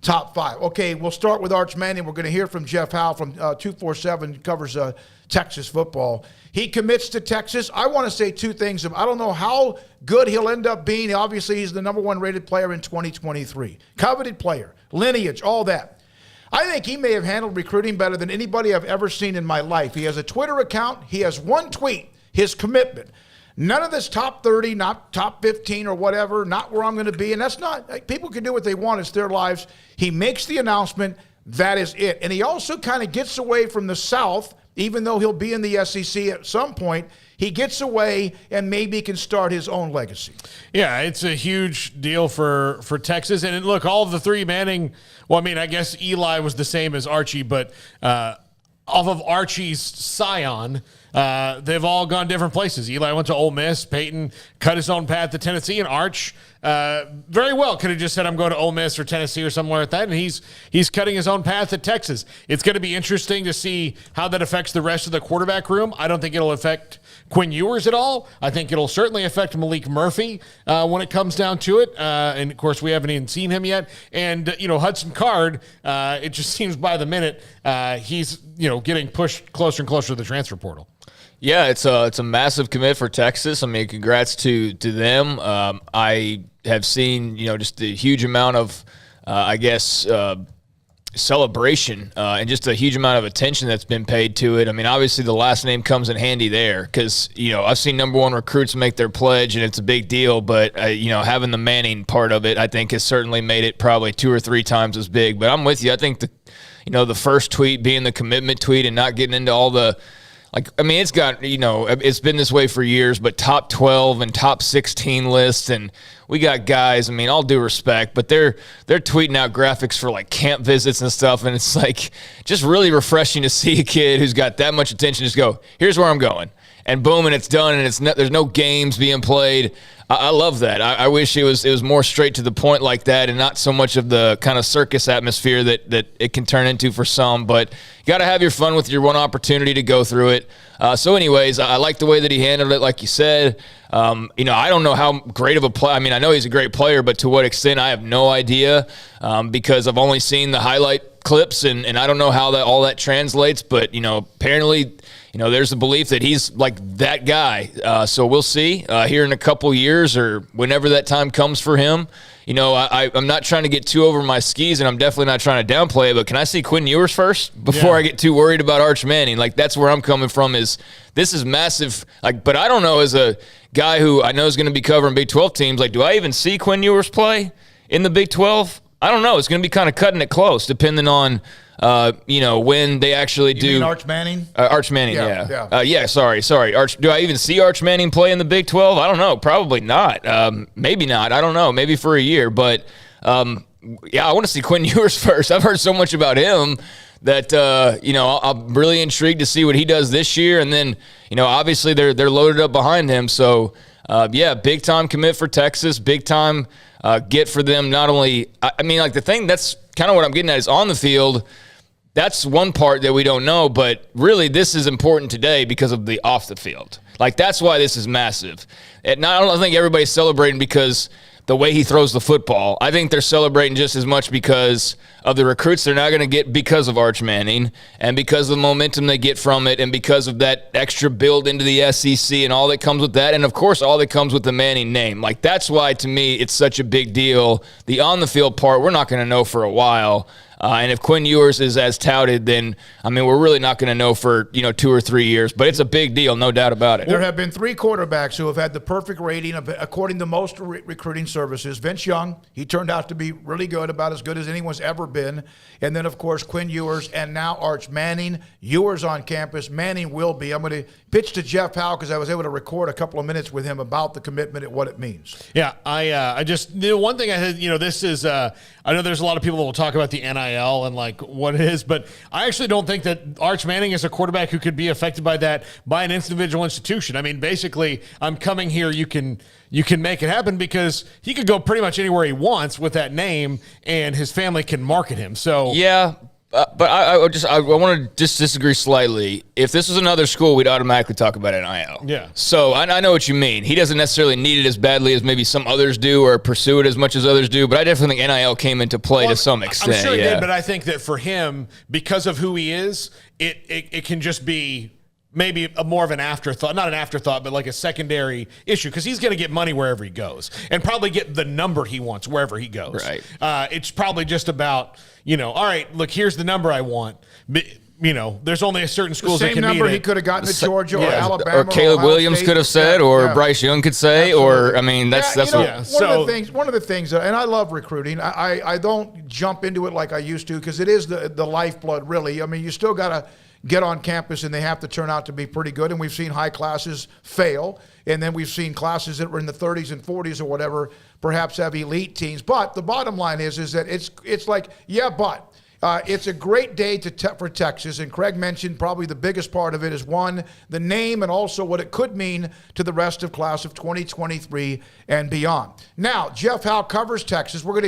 top 5. Okay, we'll start with Arch Manning. We're going to hear from Jeff Howe from 247, covers Texas football. He commits to Texas. I want to say two things. I don't know how good he'll end up being. Obviously, he's the number 1 rated player in 2023. Coveted player, lineage, all that. I think he may have handled recruiting better than anybody I've ever seen in my life. He has a Twitter account. He has one tweet, his commitment. None of this top 30, not top 15 or whatever, not where I'm going to be. And that's not, people can do what they want. It's their lives. He makes the announcement. That is it. And he also kind of gets away from the South, even though he'll be in the SEC at some point. He gets away and maybe can start his own legacy. Yeah, it's a huge deal for Texas. And look, all of the three Manning, well, I mean, I guess Eli was the same as Archie, but off of Archie's scion, they've all gone different places. Eli went to Ole Miss. Peyton cut his own path to Tennessee. And Arch very well could have just said, I'm going to Ole Miss or Tennessee or somewhere like that. And he's cutting his own path to Texas. It's going to be interesting to see how that affects the rest of the quarterback room. I don't think it'll affect Quinn Ewers at all. I think it'll certainly affect Malik Murphy when it comes down to it. And, of course, we haven't even seen him yet. And, Hudson Card, it just seems by the minute he's, getting pushed closer and closer to the transfer portal. Yeah, it's a massive commit for Texas. I mean, congrats to them. I have seen, just a huge amount of, celebration and just a huge amount of attention that's been paid to it. I mean, obviously the last name comes in handy there because, I've seen number 1 recruits make their pledge and it's a big deal, but, having the Manning part of it, I think has certainly made it probably 2 or 3 times as big. But I'm with you. I think the first tweet being the commitment tweet and not getting into all the, it's got, it's been this way for years, but top 12 and top 16 lists, and we got guys, all due respect, but they're tweeting out graphics for camp visits and stuff, and it's just really refreshing to see a kid who's got that much attention just go, here's where I'm going, and boom, and it's done, and there's no games being played. I love that. I wish it was more straight to the point like that and not so much of the kind of circus atmosphere that it can turn into for some. But you got to have your fun with your one opportunity to go through it. So anyways, I like the way that he handled it, like you said. I don't know how great of a player. I know he's a great player, but to what extent, I have no idea because I've only seen the highlight clips, and I don't know how all that translates. But, apparently – there's a belief that he's that guy. So we'll see here in a couple years or whenever that time comes for him. I'm not trying to get too over my skis, and I'm definitely not trying to downplay it, but can I see Quinn Ewers first before I get too worried about Arch Manning? That's where I'm coming from is this is massive. But I don't know, as a guy who I know is going to be covering Big 12 teams, do I even see Quinn Ewers play in the Big 12? I don't know. It's going to be kind of cutting it close depending on – when they actually do. You mean Arch Manning? Arch Manning, yeah. Sorry. Arch. Do I even see Arch Manning play in the Big 12? I don't know. Probably not. Maybe not. I don't know. Maybe for a year. But, I want to see Quinn Ewers first. I've heard so much about him that, I'm really intrigued to see what he does this year. And then, obviously they're loaded up behind him. So, big-time commit for Texas. Big-time get for them. Not only – the thing that's kind of what I'm getting at is on the field – that's one part that we don't know, but really this is important today because of the off the field. That's why this is massive. And I don't think everybody's celebrating because the way he throws the football. I think they're celebrating just as much because of the recruits they're not going to get because of Arch Manning and because of the momentum they get from it and because of that extra build into the SEC and all that comes with that. And, of course, all that comes with the Manning name. That's why, to me, it's such a big deal. The on-the-field part, we're not going to know for a while. And if Quinn Ewers is as touted, then, we're really not going to know for, 2 or 3 years. But it's a big deal, no doubt about it. There have been 3 quarterbacks who have had the perfect rating, according to most recruiting services. Vince Young, he turned out to be really good, about as good as anyone's ever been. And then, of course, Quinn Ewers, and now Arch Manning. Ewers on campus. Manning will be. I'm going to pitch to Jeff Howe because I was able to record a couple of minutes with him about the commitment and what it means. Yeah, I just one thing I had, this is I know there's a lot of people that will talk about the NIL and what it is, but I actually don't think that Arch Manning is a quarterback who could be affected by that by an individual institution. Basically, I'm coming here, you can make it happen because he could go pretty much anywhere he wants with that name and his family can market him. So yeah, But I want to just disagree slightly. If this was another school, we'd automatically talk about NIL. Yeah. So I know what you mean. He doesn't necessarily need it as badly as maybe some others do or pursue it as much as others do, but I definitely think NIL came into play to some extent. I'm sure it did, but I think that for him, because of who he is, it can just be maybe more of an afterthought, not an afterthought, but like a secondary issue, because he's going to get money wherever he goes and probably get the number he wants wherever he goes. Right. It's probably just about, all right, look, here's the number I want. But, there's only a certain schools that Same can number meet he it. could have gotten at Georgia or Alabama. Or Caleb Ohio Williams State. could have said, or Bryce Young could say, Absolutely. or, I mean, that's one of the things, and I love recruiting. I don't jump into it like I used to because it is the lifeblood, really. I mean, you still got to get on campus and they have to turn out to be pretty good. And we've seen high classes fail. And then we've seen classes that were in the 30s and 40s or whatever, perhaps have elite teams. But the bottom line is that it's like, but it's a great day for Texas. And Craig mentioned probably the biggest part of it is, one, the name and also what it could mean to the rest of class of 2023 and beyond. Now, Jeff Howe covers Texas. We're going to hear